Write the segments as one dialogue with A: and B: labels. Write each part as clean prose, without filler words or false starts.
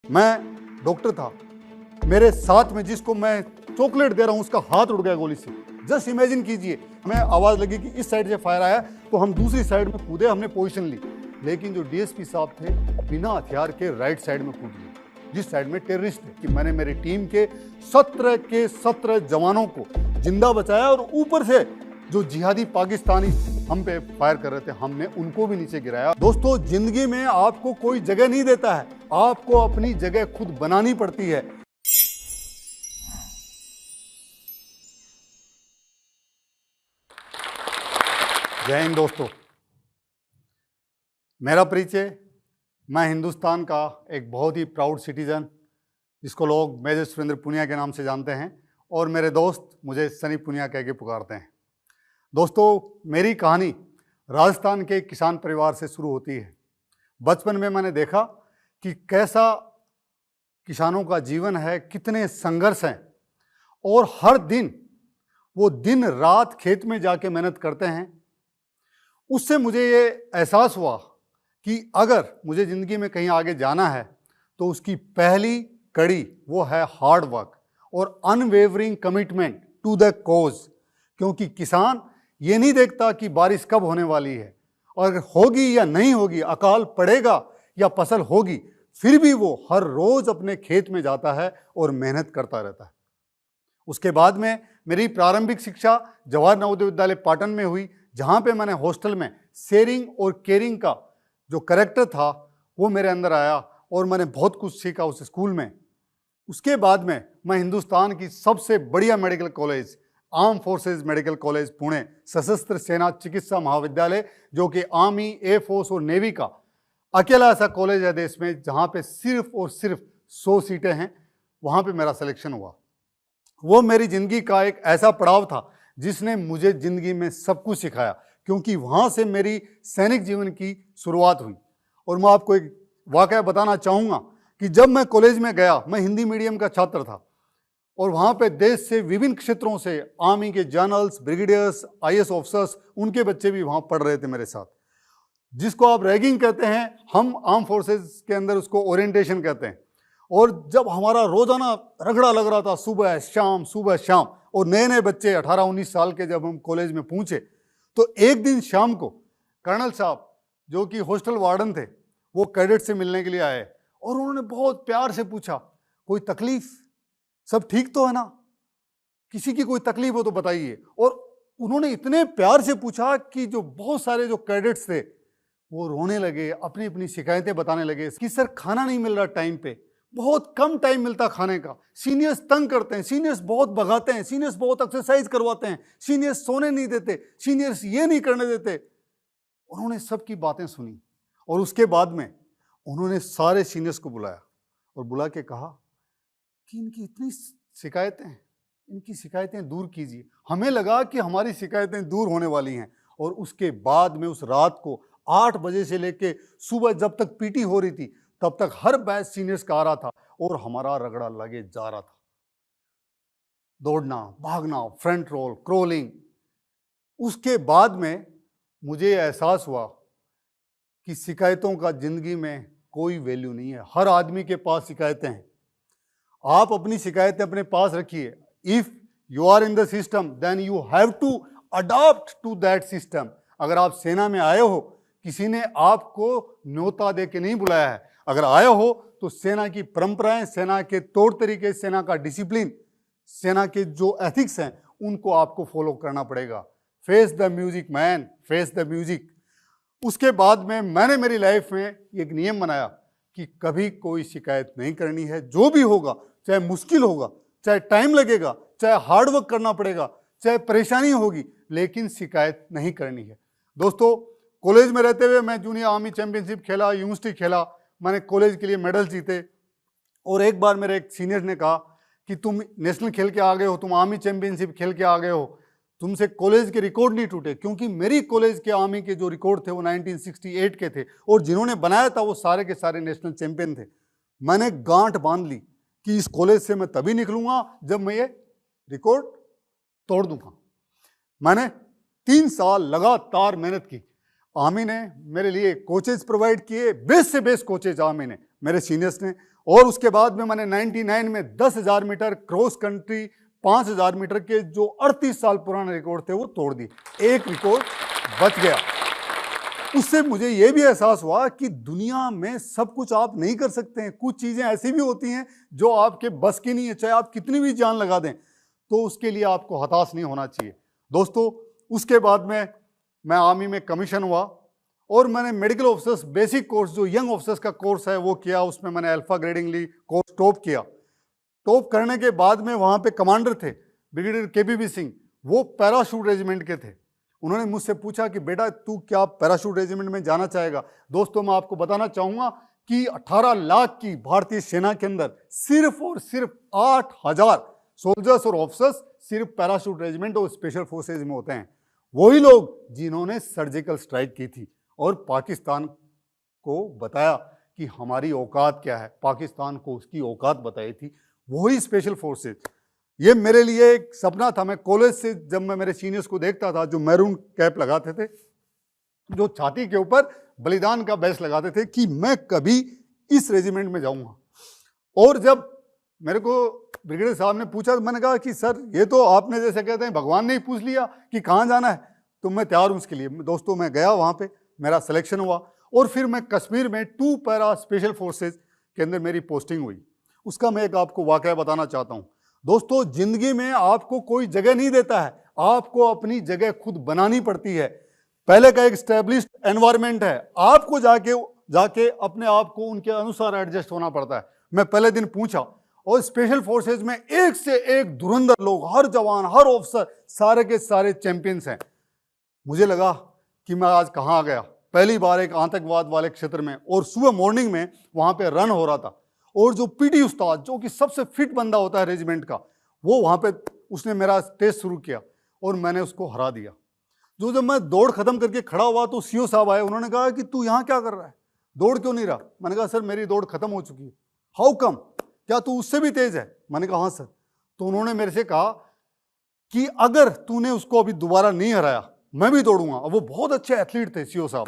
A: मैं डॉक्टर था, मेरे साथ में जिसको मैं चॉकलेट दे रहा हूँ उसका हाथ उड़ गया गोली से। जस्ट इमेजिन कीजिए, हमें आवाज़ लगी कि इस साइड से फायर आया तो हम दूसरी साइड में कूदे, हमने पोजीशन ली। लेकिन जो डीएसपी साहब थे बिना हथियार के राइट साइड में कूद लिए, जिस साइड में टेररिस्ट थे। कि मैंने मेरी टीम के 17 जवानों को जिंदा बचाया और ऊपर से जो जिहादी पाकिस्तानी हम पे फायर कर रहे थे हमने उनको भी नीचे गिराया। दोस्तों, जिंदगी में आपको कोई जगह नहीं देता है, आपको अपनी जगह खुद बनानी पड़ती है। जय हिंद दोस्तों, मेरा परिचय, मैं हिंदुस्तान का एक बहुत ही प्राउड सिटीजन जिसको लोग मेजर सुरेंद्र पुनिया के नाम से जानते हैं और मेरे दोस्त मुझे सनी पुनिया कह के पुकारते हैं। दोस्तों, मेरी कहानी राजस्थान के किसान परिवार से शुरू होती है। बचपन में मैंने देखा कि कैसा किसानों का जीवन है, कितने संघर्ष हैं और हर दिन वो दिन रात खेत में जाके मेहनत करते हैं। उससे मुझे ये एहसास हुआ कि अगर मुझे ज़िंदगी में कहीं आगे जाना है तो उसकी पहली कड़ी वो है हार्ड वर्क और unwavering commitment to the cause. क्योंकि किसान ये नहीं देखता कि बारिश कब होने वाली है और होगी या नहीं होगी, अकाल पड़ेगा या फसल होगी, फिर भी वो हर रोज़ अपने खेत में जाता है और मेहनत करता रहता है। उसके बाद में मेरी प्रारंभिक शिक्षा जवाहर नवोदय विद्यालय पाटन में हुई, जहाँ पे मैंने हॉस्टल में शेयरिंग और केयरिंग का जो कैरेक्टर था वो मेरे अंदर आया और मैंने बहुत कुछ सीखा उस स्कूल में। उसके बाद में मैं हिंदुस्तान की सबसे बढ़िया medical college arm forces medical college Pune, सशस्त्र सेना चिकित्सा महाविद्यालय, जो कि आर्मी, एयर फोर्स और नेवी का अकेला ऐसा कॉलेज है देश में जहाँ पे सिर्फ और सिर्फ 100 सीटें हैं, वहाँ पे मेरा सिलेक्शन हुआ। वो मेरी ज़िंदगी का एक ऐसा पड़ाव था जिसने मुझे ज़िंदगी में सब कुछ सिखाया, क्योंकि वहाँ से मेरी सैनिक जीवन की शुरुआत हुई। और मैं आपको एक वाक़या बताना चाहूँगा कि जब मैं कॉलेज में गया, मैं हिंदी मीडियम का छात्र था और वहाँ पे देश से विभिन्न क्षेत्रों से आर्मी के जनरल्स, ब्रिगेडियर्स, आईएएस ऑफिसर्स, उनके बच्चे भी वहाँ पढ़ रहे थे मेरे साथ। जिसको आप रैगिंग कहते हैं, हम आर्म फोर्सेज के अंदर उसको ओरिएंटेशन कहते हैं। और जब हमारा रोज़ाना रगड़ा लग रहा था, सुबह शाम, और नए नए बच्चे 18-19 साल के जब हम कॉलेज में पहुँचे तो एक दिन शाम को कर्नल साहब जो कि हॉस्टल वार्डन थे वो कैडेट से मिलने के लिए आए और उन्होंने बहुत प्यार से पूछा, कोई तकलीफ, सब ठीक तो है ना, किसी की कोई तकलीफ हो तो बताइए। और उन्होंने इतने प्यार से पूछा कि जो बहुत सारे जो कैडेट्स थे वो रोने लगे, अपनी अपनी शिकायतें बताने लगे कि सर खाना नहीं मिल रहा टाइम पे, बहुत कम टाइम मिलता खाने का, सीनियर्स तंग करते हैं, सीनियर्स बहुत भगाते हैं, सीनियर्स बहुत एक्सरसाइज करवाते हैं, सीनियर्स सोने नहीं देते, सीनियर्स ये नहीं करने देते। उन्होंने सबकी बातें सुनी और उसके बाद में उन्होंने सारे सीनियर्स को बुलाया और बुला के कहा कि इनकी इतनी शिकायतें हैं, इनकी शिकायतें दूर कीजिए। हमें लगा कि हमारी शिकायतें दूर होने वाली हैं और उसके बाद में उस रात को 8 बजे से लेके सुबह जब तक पीटी हो रही थी तब तक हर बैच सीनियर्स का आ रहा था और हमारा रगड़ा लगे जा रहा था। दौड़ना, भागना, फ्रंट रोल, क्रोलिंग। उसके बाद में मुझे एहसास हुआ कि शिकायतों का जिंदगी में कोई वैल्यू नहीं है। हर आदमी के पास शिकायतें हैं, आप अपनी शिकायतें अपने पास रखिए। If you are in the system then you have to adopt to that system. अगर आप सेना में आए हो, किसी ने आपको न्योता दे के नहीं बुलाया है, अगर आए हो तो सेना की परंपराएं, सेना के तौर तरीके, सेना का डिसिप्लिन, सेना के जो एथिक्स हैं उनको आपको फॉलो करना पड़ेगा। Face the music man, face the music. उसके बाद में मैंने मेरी लाइफ में एक नियम बनाया कि कभी कोई शिकायत नहीं करनी है। जो भी होगा, चाहे मुश्किल होगा, चाहे टाइम लगेगा, चाहे हार्ड वर्क करना पड़ेगा, चाहे परेशानी होगी, लेकिन शिकायत नहीं करनी है। दोस्तों, कॉलेज में रहते हुए मैं जूनियर आर्मी चैंपियनशिप खेला, यूनिवर्सिटी खेला, मैंने कॉलेज के लिए मेडल जीते। और एक बार मेरे एक सीनियर ने कहा कि तुम नेशनल खेल के आ गए हो, तुम आर्मी चैंपियनशिप खेल के आ गए हो, तुमसे कॉलेज के रिकॉर्ड नहीं टूटे। क्योंकि मेरी कॉलेज के आर्मी के जो रिकॉर्ड थे वो 1968 के थे और जिन्होंने बनाया था वो सारे के सारे नेशनल चैंपियन थे। मैंने गांठ बांध ली कि इस कॉलेज से मैं तभी निकलूंगा जब मैं ये रिकॉर्ड तोड़ दूंगा। मैंने 3 साल लगातार मेहनत की। आर्मी ने मेरे लिए कोचेज प्रोवाइड किए, बेस्ट से बेस्ट कोचेज आर्मी ने, मेरे सीनियर्स ने, और उसके बाद में मैंने 99 में 10,000 मीटर क्रॉस कंट्री 5,000 मीटर के जो 38 साल पुराने रिकॉर्ड थे वो तोड़ दिए। एक रिकॉर्ड बच गया। उससे मुझे ये भी एहसास हुआ कि दुनिया में सब कुछ आप नहीं कर सकते हैं। कुछ चीज़ें ऐसी भी होती हैं जो आपके बस की नहीं है, चाहे आप कितनी भी जान लगा दें, तो उसके लिए आपको हताश नहीं होना चाहिए। दोस्तों, उसके बाद में मैं आर्मी में कमीशन हुआ और मैंने मेडिकल ऑफिसर्स बेसिक कोर्स जो यंग ऑफिसर्स का कोर्स है वो किया। उसमें मैंने अल्फा ग्रेडिंग ली, कोर्स टॉप किया। टॉप करने के बाद में वहाँ पे कमांडर थे ब्रिगेडियर केबीबी सिंह, वो पैराशूट रेजिमेंट के थे। उन्होंने मुझसे पूछा कि बेटा तू क्या पैराशूट रेजिमेंट में जाना चाहेगा। दोस्तों, मैं आपको बताना चाहूँगा कि 18 लाख की भारतीय सेना के अंदर सिर्फ और सिर्फ 8,000 सोल्जर्स और ऑफिसर्स सिर्फ पैराशूट रेजिमेंट और स्पेशल फोर्सेज में होते हैं। वही लोग जिन्होंने सर्जिकल स्ट्राइक की थी और पाकिस्तान को बताया कि हमारी औकात क्या है, पाकिस्तान को उसकी औकात बताई थी, वही स्पेशल फोर्सेज। ये मेरे लिए एक सपना था। मैं कॉलेज से जब मैं मेरे सीनियर्स को देखता था जो मैरून कैप लगाते थे, जो छाती के ऊपर बलिदान का बैच लगाते थे, कि मैं कभी इस रेजिमेंट में जाऊंगा। और जब मेरे को ब्रिगेडियर साहब ने पूछा तो मैंने कहा कि सर ये तो आपने जैसे कहते हैं भगवान ने ही पूछ लिया कि कहाँ जाना है, तो मैं तैयार हूँ उसके लिए। दोस्तों, मैं गया वहाँ पे, मेरा सिलेक्शन हुआ और फिर मैं कश्मीर में 2 पैरा स्पेशल फोर्सेज के अंदर मेरी पोस्टिंग हुई। उसका मैं एक आपको वाकया बताना चाहता हूँ। दोस्तों, जिंदगी में आपको कोई जगह नहीं देता है, आपको अपनी जगह खुद बनानी पड़ती है। पहले का एक स्टैब्लिश्ड एनवायरनमेंट है, आपको जाके अपने आप को उनके अनुसार एडजस्ट होना पड़ता है। मैं पहले दिन पूछा और स्पेशल फोर्सेज में एक से एक धुरंधर लोग, हर जवान हर ऑफिसर सारे के सारे चैंपियंस हैं। मुझे लगा कि मैं आज कहाँ आ गया। पहली बार एक आतंकवाद वाले क्षेत्र में, और सुबह मॉर्निंग में वहाँ पे रन हो रहा था, और जो पीटी उस्ताद जो कि सबसे फिट बंदा होता है रेजिमेंट का, वो वहाँ पे उसने मेरा टेस्ट शुरू किया और मैंने उसको हरा दिया। जब मैं दौड़ खत्म करके खड़ा हुआ तो सीओ साहब आए, उन्होंने कहा कि तू यहाँ क्या कर रहा है, दौड़ क्यों नहीं रहा। मैंने कहा सर मेरी दौड़ खत्म हो चुकी है। हाउ कम, क्या तू उससे भी तेज है। मैंने कहा हाँ सर। तो उन्होंने मेरे से कहा कि अगर तूने उसको अभी दोबारा नहीं हराया मैं भी दौड़ूंगा। और वो बहुत अच्छे एथलीट थे सीओ साहब।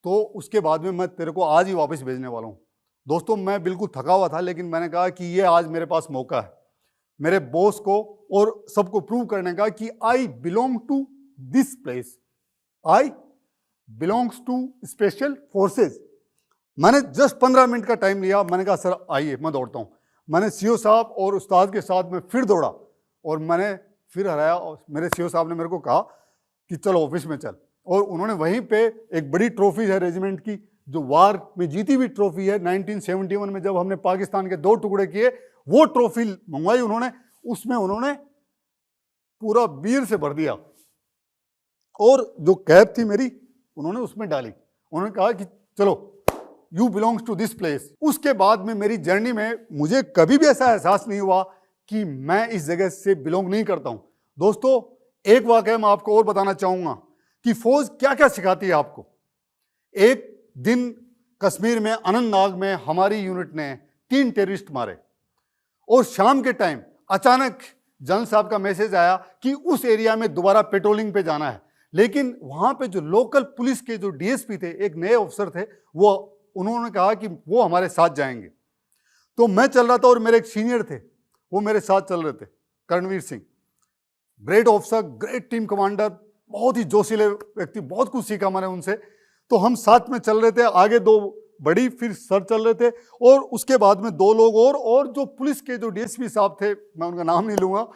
A: तो उसके बाद में मैं तेरे को आज ही वापस भेजने वाला हूँ। दोस्तों, मैं बिल्कुल थका हुआ था, लेकिन मैंने कहा कि ये आज मेरे पास मौका है मेरे बॉस को और सबको प्रूव करने का कि I belong to this place, I belongs to special forces. मैंने जस्ट 15 मिनट का टाइम लिया। मैंने कहा सर आइए मैं दौड़ता हूँ। मैंने सीओ साहब और उस्ताद के साथ में फिर दौड़ा और मैंने फिर हराया। और मेरे सीओ साहब ने मेरे को कहा कि चलो ऑफिस में चल, और उन्होंने वहीं पे एक बड़ी ट्रॉफी है रेजिमेंट की, जो वार में जीती हुई ट्रॉफी है। 1971 में जब हमने पाकिस्तान के 2 टुकड़े किए, वो ट्रॉफी मंगवाई उन्होंने। उसमें उन्होंने पूरा बीर से भर दिया और जो कैप थी मेरी उन्होंने उसमें डाली। उन्होंने कहा कि चलो you belongs to this place. उसके बाद में मेरी जर्नी में मुझे कभी भी ऐसा एहसास नहीं हुआ कि मैं इस जगह से बिलोंग नहीं करता हूं। दोस्तों, एक वाकया मैं आपको और बताना चाहूंगा कि फौज क्या क्या सिखाती है आपको। एक दिन कश्मीर में अनंतनाग में हमारी यूनिट ने 3 टेररिस्ट मारे, और शाम के टाइम अचानक जनरल साहब का मैसेज आया कि उस एरिया में दोबारा पेट्रोलिंग पे जाना है। लेकिन वहां पे जो लोकल पुलिस के जो डीएसपी थे, एक नए ऑफिसर थे, वो उन्होंने कहा कि वो हमारे साथ जाएंगे। तो मैं चल रहा था और मेरे एक सीनियर थे, वो मेरे साथ चल रहे थे, Karanveer Singh, great officer, great team commander, बहुत ही जोशीले व्यक्ति, बहुत कुछ सीखा मैंने उनसे। तो हम साथ में चल रहे थे, आगे 2 बड़ी, फिर सर चल रहे थे, और उसके बाद में 2 लोग और जो पुलिस के जो डीएसपी साहब थे, मैं उनका नाम नहीं लूंगा,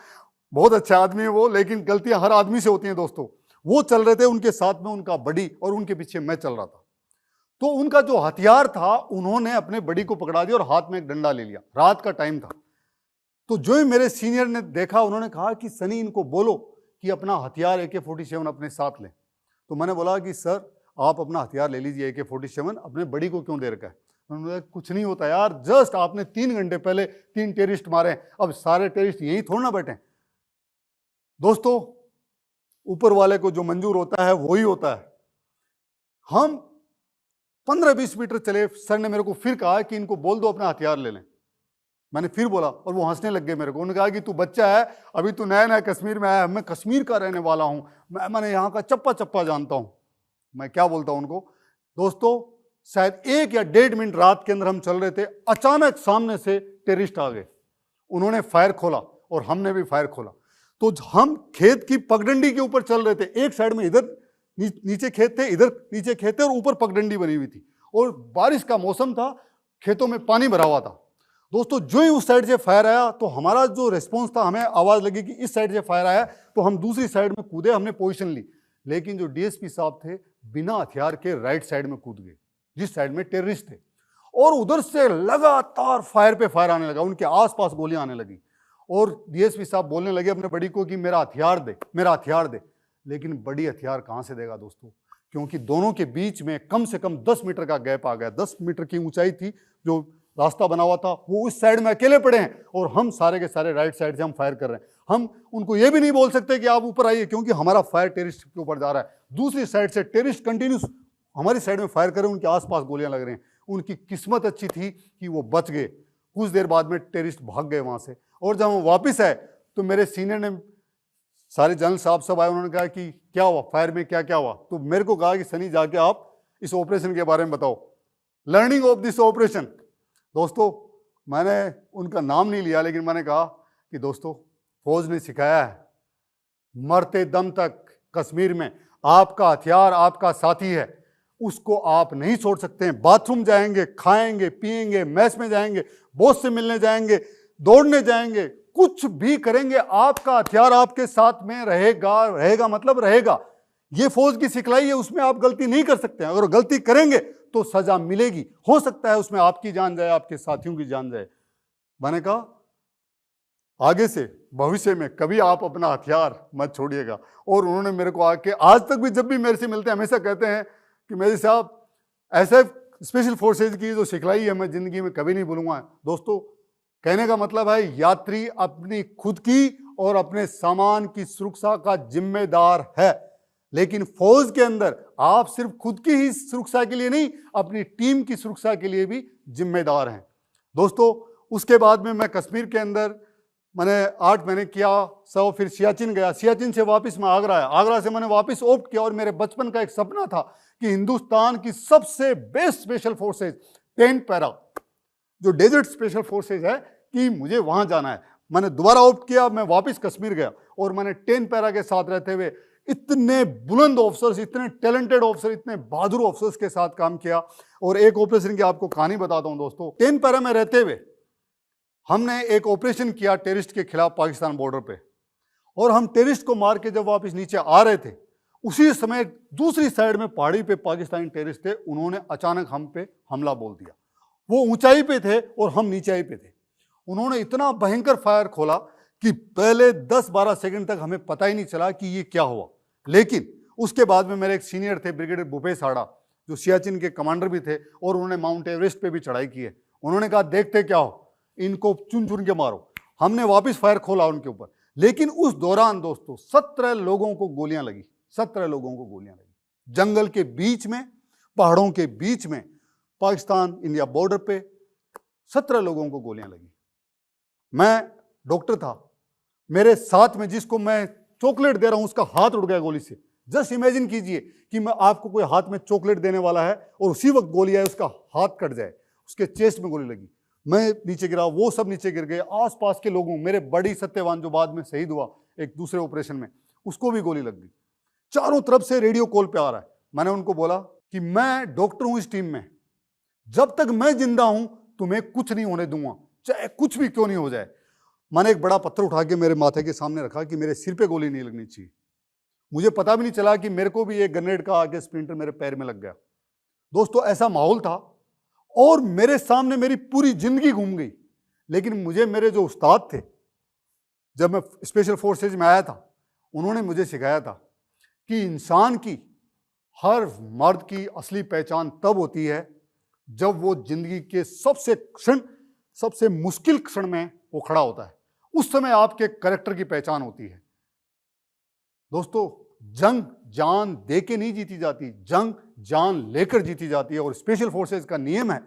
A: बहुत अच्छा आदमी है वो, लेकिन गलतियां हर आदमी से होती हैं दोस्तों। वो चल रहे थे, उनके साथ में उनका बड़ी, और उनके पीछे मैं चल रहा था। तो उनका जो हथियार था, उन्होंने अपने बड़ी को पकड़ा दिया और हाथ में एक डंडा ले लिया। रात का टाइम था। तो जो ही मेरे सीनियर ने देखा, उन्होंने कहा कि सनी इनको बोलो कि अपना हथियार AK-47 अपने साथ लें। तो मैंने बोला कि सर आप अपना हथियार ले लीजिए, AK-47 अपने बड़ी को क्यों दे रखा है। उन्होंने कहा कुछ नहीं होता यार, जस्ट आपने 3 घंटे पहले 3 टेररिस्ट मारे, अब सारे टेररिस्ट यहीं थोड़ा ना बैठे। दोस्तों, ऊपर वाले को जो मंजूर होता है वही होता है। हम 15-20 मीटर चले, सर ने मेरे को फिर कहा कि इनको बोल दो अपना हथियार ले लें। मैंने फिर बोला और वो हंसने लग गए मेरे को। उन्होंने कहा कि तू बच्चा है, अभी तू नया नया कश्मीर में आया है, मैं कश्मीर का रहने वाला हूँ, मैंने यहाँ का चप्पा चप्पा जानता हूँ। मैं क्या बोलता हूँ उनको। दोस्तों, शायद 1 या 1.5 मिनट रात के अंदर हम चल रहे थे, अचानक सामने से टेररिस्ट आ गए। उन्होंने फायर खोला और हमने भी फायर खोला। तो हम खेत की पगडंडी के ऊपर चल रहे थे, एक साइड में इधर नीचे खेत थे, इधर नीचे खेत थे और ऊपर पगडंडी बनी हुई थी और बारिश का मौसम था, खेतों में पानी भरा हुआ था। दोस्तों जो ही उस साइड से फायर आया तो हमारा जो रिस्पॉन्स था, हमें आवाज लगी कि इस साइड से फायर आया, तो हम दूसरी साइड में कूदे, हमने पोजीशन ली। लेकिन जो डीएसपी साहब थे बिना हथियार के राइट साइड में कूद गए, जिस साइड में टेररिस्ट थे, और उधर से लगातार फायर पे फायर आने लगा, उनके आसपास गोलियां आने लगी और डीएसपी साहब बोलने लगे अपने बड़ी को कि मेरा हथियार दे, मेरा हथियार दे। लेकिन बड़ी हथियार कहां से देगा दोस्तों, क्योंकि दोनों के बीच में कम से कम 10 मीटर का गैप आ गया। 10 मीटर की ऊंचाई थी, जो रास्ता बना हुआ था, वो उस साइड में अकेले पड़े हैं और हम सारे के सारे राइट साइड से हम फायर कर रहे हैं। हम उनको ये भी नहीं बोल सकते कि आप ऊपर आइए, क्योंकि हमारा फायर टेररिस्ट के ऊपर जा रहा है। दूसरी साइड से टेररिस्ट कंटिन्यूस हमारी साइड में फायर कर रहे हैं, उनके आसपास गोलियां लग रही हैं। उनकी किस्मत अच्छी थी कि वो बच गए। कुछ देर बाद में टेररिस्ट भाग गए वहां से, और जब हम वापस आए तो मेरे सीनियर ने, सारे जनरल साहब सब आए, उन्होंने कहा कि क्या हुआ, फायर में क्या क्या हुआ। तो मेरे को कहा कि सनी जाके आप इस ऑपरेशन के बारे में बताओ, लर्निंग ऑफ दिस ऑपरेशन। दोस्तों मैंने उनका नाम नहीं लिया, लेकिन मैंने कहा कि दोस्तों फौज ने सिखाया है, मरते दम तक कश्मीर में आपका हथियार आपका साथी है, उसको आप नहीं छोड़ सकते हैं। बाथरूम जाएंगे, खाएंगे पिएंगे, मैस में जाएंगे, बॉस से मिलने जाएंगे, दौड़ने जाएंगे, कुछ भी करेंगे, आपका हथियार आपके साथ में रहेगा। रहेगा मतलब रहेगा। ये फौज की सिखलाई है, उसमें आप गलती नहीं कर सकते हैं। अगर गलती करेंगे तो सजा मिलेगी, हो सकता है उसमें आपकी जान जाए, आपके साथियों की जान जाए। मैंने कहा आगे से भविष्य में कभी आप अपना हथियार मत छोड़िएगा। और उन्होंने मेरे को आके, आज तक भी जब भी मेरे से मिलते हैं हमेशा कहते हैं कि मेरे साहब ऐसे स्पेशल फोर्सेज की जो सिखलाई है मैं जिंदगी में कभी नहीं भूलूंगा। दोस्तों कहने का मतलब है, यात्री अपनी खुद की और अपने सामान की सुरक्षा का जिम्मेदार है, लेकिन फौज के अंदर आप सिर्फ खुद की ही सुरक्षा के लिए नहीं, अपनी टीम की सुरक्षा के लिए भी जिम्मेदार हैं। दोस्तों उसके बाद में मैं कश्मीर के अंदर मैंने 8 महीने किया, फिर सियाचिन गया, सियाचिन से वापस मैं आगरा आया, आगरा से मैंने वापस ऑप्ट किया। और मेरे बचपन का एक सपना था कि हिंदुस्तान की सबसे बेस्ट स्पेशल फोर्सेज 10 पैरा जो डेजर्ट स्पेशल फोर्सेज है, कि मुझे वहां जाना है। मैंने दोबारा ऑप्ट किया, मैं वापस कश्मीर गया और मैंने 10 पैरा के साथ रहते हुए इतने बुलंद ऑफिसर्स, इतने टैलेंटेड ऑफिसर, इतने बहादुर ऑफिसर्स के साथ काम किया। और एक ऑपरेशन की आपको कहानी बताता हूं दोस्तों। 10 पैरा में रहते हुए हमने एक ऑपरेशन किया टेररिस्ट के खिलाफ पाकिस्तान बॉर्डर पे, और हम टेररिस्ट को मार के जब वापस नीचे आ रहे थे, उसी समय दूसरी साइड में पहाड़ी पे पाकिस्तानी टेररिस्ट थे, उन्होंने अचानक हम पे हमला बोल दिया। वो ऊंचाई पे थे और हम नीचाई पे थे। उन्होंने इतना भयंकर फायर खोला कि पहले 10-12 सेकंड तक हमें पता ही नहीं चला कि ये क्या हुआ। लेकिन उसके बाद में मेरे एक सीनियर थे, ब्रिगेडियर भूपेश हाड़ा, जो सियाचिन के कमांडर भी थे और उन्होंने माउंट एवरेस्ट पे भी चढ़ाई की है। उन्होंने कहा देखते क्या हो, इनको चुन चुन के मारो। हमने वापस फायर खोला उनके ऊपर, लेकिन उस दौरान दोस्तों 17 लोगों को गोलियां लगी। 17 लोगों को गोलियां लगी, जंगल के बीच में, पहाड़ों के बीच में, पाकिस्तान इंडिया बॉर्डर पे 17 लोगों को गोलियां लगी। मैं डॉक्टर था, मेरे साथ में जिसको मैं चॉकलेट दे रहा हूं उसका हाथ उड़ गया गोली से। जस्ट इमेजिन कीजिए कि मैं आपको कोई हाथ में चॉकलेट देने वाला है और उसी वक्त गोली आए, उसका हाथ कट जाए, उसके चेस्ट में गोली लगी, मैं नीचे गिरा, वो सब नीचे गिर गए। आसपास के लोगों, मेरे बड़ी सत्यवान जो बाद में शहीद हुआ एक दूसरे ऑपरेशन में, उसको भी गोली लग गई। चारों तरफ से रेडियो कॉल पे आ रहा है। मैंने उनको बोला कि मैं डॉक्टर हूं इस टीम में, जब तक मैं जिंदा हूं तुम्हें कुछ नहीं होने दूंगा, चाहे कुछ भी क्यों नहीं हो जाए। मैंने एक बड़ा पत्थर उठा के मेरे माथे के सामने रखा कि मेरे सिर पे गोली नहीं लगनी चाहिए। मुझे पता भी नहीं चला कि मेरे को भी एक ग्रेनेड का आगे स्प्लिंटर मेरे पैर में लग गया। दोस्तों ऐसा माहौल था और मेरे सामने मेरी पूरी जिंदगी घूम गई। लेकिन मुझे मेरे जो उस्ताद थे, जब मैं स्पेशल फोर्सेज में आया था, उन्होंने मुझे सिखाया था कि इंसान की, हर मर्द की असली पहचान तब होती है जब वो जिंदगी के सबसे मुश्किल क्षण में वो खड़ा होता है। उस समय आपके कैरेक्टर की पहचान होती है। दोस्तों जंग जान दे के नहीं जीती जाती, जंग जान लेकर जीती जाती है। और स्पेशल फोर्सेज का नियम है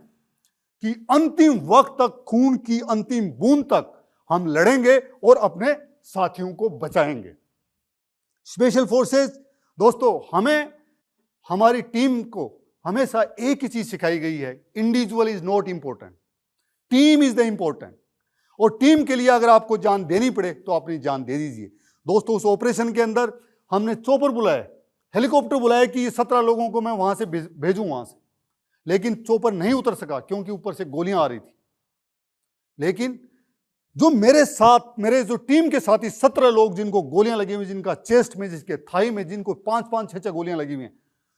A: कि अंतिम वक्त तक, खून की अंतिम बूंद तक हम लड़ेंगे और अपने साथियों को बचाएंगे। स्पेशल फोर्सेज दोस्तों हमें, हमारी टीम को, हमेशा एक ही चीज सिखाई गई है, individual is not important, team is the important. और टीम के लिए अगर आपको जान देनी पड़े तो अपनी जान दे दीजिए। दोस्तों, उस ऑपरेशन के अंदर हमने चॉपर बुलाया, हेलीकॉप्टर बुलाया कि ये 17 लोगों को मैं वहां से भेजूं वहां से, लेकिन चॉपर नहीं उतर सका क्योंकि ऊपर से गोलियां आ रही थी। लेकिन जो मेरे साथ, मेरे जो टीम के साथी 17 लोग जिनको गोलियां लगी हुई, जिनका चेस्ट में, जिसके थाई में, जिनको 5-5, 6-6 गोलियां लगी हुई हैं।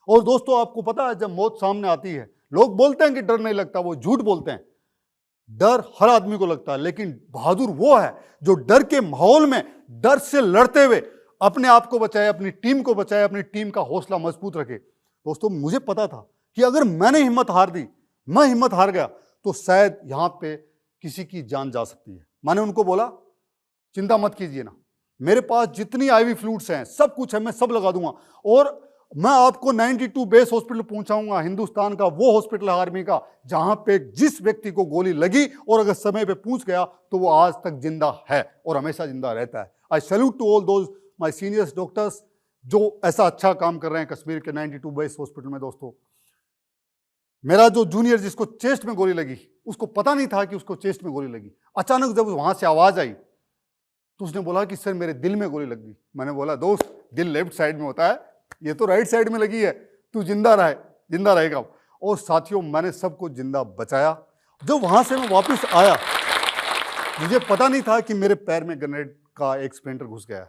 A: और दोस्तों, आपको पता है जब मौत सामने आती है, लोग बोलते हैं कि डर नहीं लगता, वो झूठ बोलते हैं। डर हर आदमी को लगता है, लेकिन बहादुर वो है जो डर के माहौल में डर से लड़ते हुए अपने आप को बचाए, अपनी टीम को बचाए, अपनी टीम का हौसला मजबूत रखे। दोस्तों, मुझे पता था कि अगर मैंने हिम्मत हार दी, मैं हिम्मत हार गया, तो शायद यहां पे किसी की जान जा सकती है। मैंने उनको बोला, चिंता मत कीजिए ना, मेरे पास जितनी IV फ्लूइड्स हैं, सब कुछ है, मैं सब लगा दूंगा और मैं आपको 92 बेस हॉस्पिटल पहुंचाऊंगा, हिंदुस्तान का वो हॉस्पिटल है आर्मी का जहां पे जिस व्यक्ति को गोली लगी और अगर समय पे पहुंच गया तो वो आज तक जिंदा है और हमेशा जिंदा रहता है। I salute to all those my seniors doctors जो ऐसा अच्छा काम कर रहे हैं कश्मीर के 92 बेस हॉस्पिटल में। दोस्तों, मेरा जो जूनियर जिसको चेस्ट में गोली लगी, उसको पता नहीं था कि उसको चेस्ट में गोली लगी। अचानक जब वहां से आवाज आई तो उसने बोला कि सर मेरे दिल में गोली लग गई। मैंने बोला, दोस्त, दिल लेफ्ट साइड में होता है, ये तो राइट साइड में लगी है, तू जिंदा रहेगा। और साथियों, मैंने सबको जिंदा बचाया। जब वहां से मैं वापस आया, मुझे पता नहीं था कि मेरे पैर में ग्रेनेड का एक स्प्लिंटर घुस गया,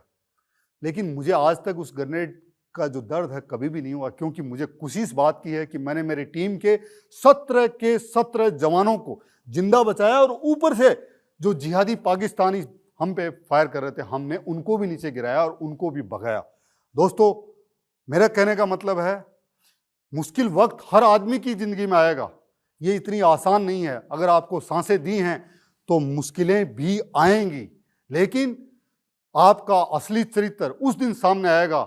A: लेकिन मुझे आज तक उस ग्रेनेड का जो दर्द है कभी भी नहीं हुआ, क्योंकि मुझे खुशी इस बात की है कि मैंने मेरी टीम के 17 जवानों को जिंदा बचाया और ऊपर से जो जिहादी पाकिस्तानी हम पे फायर कर रहे थे, हमने उनको भी नीचे गिराया और उनको भी भगाया। दोस्तों, मेरा कहने का मतलब है, मुश्किल वक्त हर आदमी की जिंदगी में आएगा, ये इतनी आसान नहीं है। अगर आपको सांसें दी हैं तो मुश्किलें भी आएंगी, लेकिन आपका असली चरित्र उस दिन सामने आएगा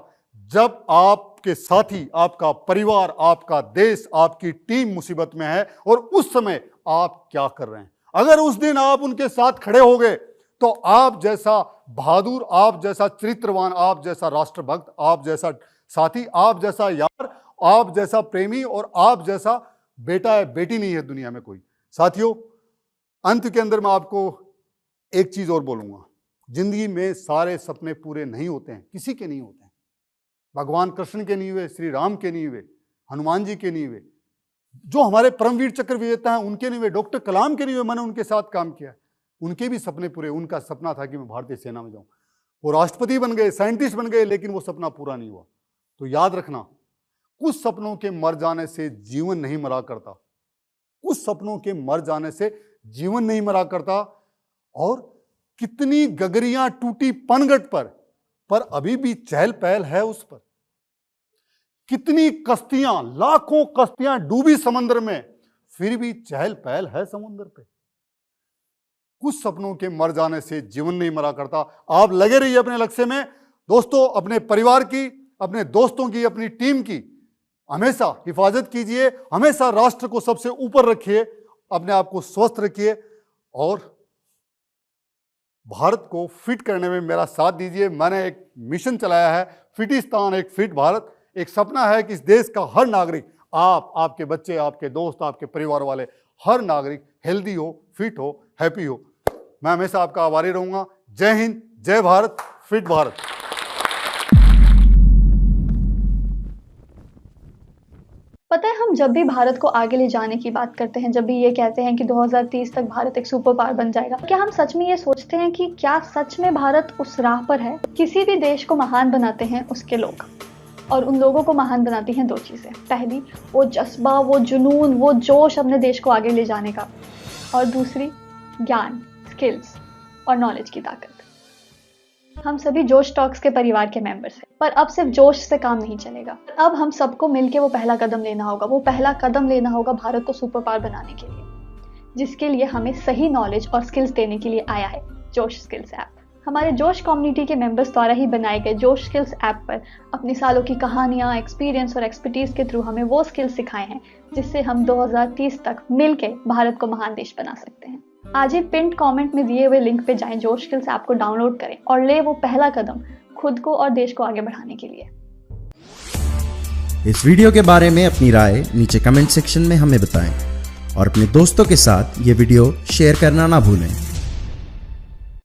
A: जब आपके साथी, आपका परिवार, आपका देश, आपकी टीम मुसीबत में है और उस समय आप क्या कर रहे हैं। अगर उस दिन आप उनके साथ खड़े हो गए तो आप जैसा बहादुर, आप जैसा चरित्रवान, आप जैसा राष्ट्रभक्त, आप जैसा साथी, आप जैसा यार, आप जैसा प्रेमी और आप जैसा बेटा है, बेटी नहीं है दुनिया में कोई। साथियों, अंत के अंदर मैं आपको एक चीज और बोलूंगा, जिंदगी में सारे सपने पूरे नहीं होते हैं, किसी के नहीं होते हैं। भगवान कृष्ण के नहीं हुए, श्री राम के नहीं हुए, हनुमान जी के नहीं हुए, जो हमारे परमवीर चक्र विजेता हैं उनके नहीं हुए, डॉक्टर कलाम के नहीं हुए, मैंने उनके साथ काम किया, उनके भी सपने पूरे। उनका सपना था कि मैं भारतीय सेना में जाऊं, वो राष्ट्रपति बन गए, साइंटिस्ट बन गए, लेकिन वो सपना पूरा नहीं हुआ। तो याद रखना, कुछ सपनों के मर जाने से जीवन नहीं मरा करता, कुछ सपनों के मर जाने से जीवन नहीं मरा करता। और कितनी गगरियां टूटी पनघट पर अभी भी चहल पहल है उस पर। कितनी कश्तियां, लाखों कश्तियां डूबी समुद्र में, फिर भी चहल पहल है समुद्र पे। कुछ सपनों के मर जाने से जीवन नहीं मरा करता। आप लगे रहिए अपने लक्ष्य में। दोस्तों, अपने परिवार की, अपने दोस्तों की, अपनी टीम की हमेशा हिफाजत कीजिए, हमेशा राष्ट्र को सबसे ऊपर रखिए, अपने आप को स्वस्थ रखिए और भारत को फिट करने में मेरा साथ दीजिए। मैंने एक मिशन चलाया है, फिटिस्तान एक फिट भारत। एक सपना है कि इस देश का हर नागरिक, आप, आपके बच्चे, आपके दोस्त, आपके परिवार वाले, हर नागरिक हेल्दी हो, फिट हो, हैप्पी हो। मैं हमेशा आपका आभारी रहूंगा। जय हिंद, जय भारत, फिट भारत।
B: पता है, हम जब भी भारत को आगे ले जाने की बात करते हैं, जब भी ये कहते हैं कि 2030 तक भारत एक सुपर पावर बन जाएगा, क्या हम सच में ये सोचते हैं कि क्या सच में भारत उस राह पर है? किसी भी देश को महान बनाते हैं उसके लोग, और उन लोगों को महान बनाती हैं दो चीज़ें। पहली, वो जज्बा, वो जुनून, वो जोश अपने देश को आगे ले जाने का, और दूसरी, ज्ञान, स्किल्स और नॉलेज की ताकत। हम सभी जोश टॉक्स के परिवार के मेंबर्स हैं, पर अब सिर्फ जोश से काम नहीं चलेगा। अब हम सबको मिलकर वो पहला कदम लेना होगा। वो पहला कदम लेना होगा भारत को सुपर पावर बनाने के लिए, जिसके लिए हमें सही नॉलेज और स्किल्स देने के लिए आया है जोश स्किल्स ऐप। हमारे जोश कम्युनिटी के मेंबर्स द्वारा ही बनाए गए जोश स्किल्स ऐप पर अपनी सालों की कहानियां, एक्सपीरियंस और एक्सपर्टीज के थ्रू हमें वो स्किल्स सिखाए हैं जिससे हम 2030 तक मिलकर भारत को महान देश बना सकते हैं। आज ही पिंड कमेंट में दिए हुए लिंक पे जाएं, जोश स्किल्स ऐप को डाउनलोड करें और ले वो पहला कदम खुद को और देश को आगे बढ़ाने के लिए।
C: इस वीडियो के बारे में अपनी राय नीचे कमेंट सेक्शन में हमें बताएं और अपने दोस्तों के साथ ये वीडियो शेयर करना ना भूलें।